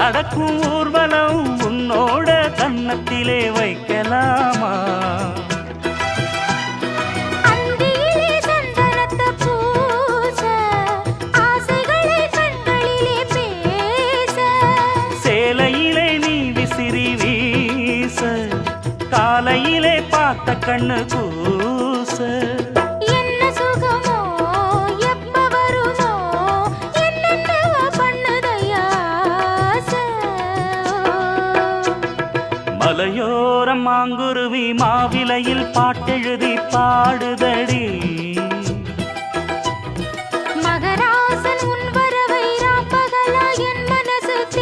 நடக்கும் ஊர்வலம் உன்னோட கன்னத்திலே வைக்கலாமா? சேலையிலே நீ விசிறி வீச காலையிலே பார்த்த கண்ணு கூச என்ன சுகமோ எப்ப வருமோ என்னென்ன பண்ணுதையா மலையோரம் மாங்குருவி மாவிலையில் பாட்டெழுதி பாடுதடி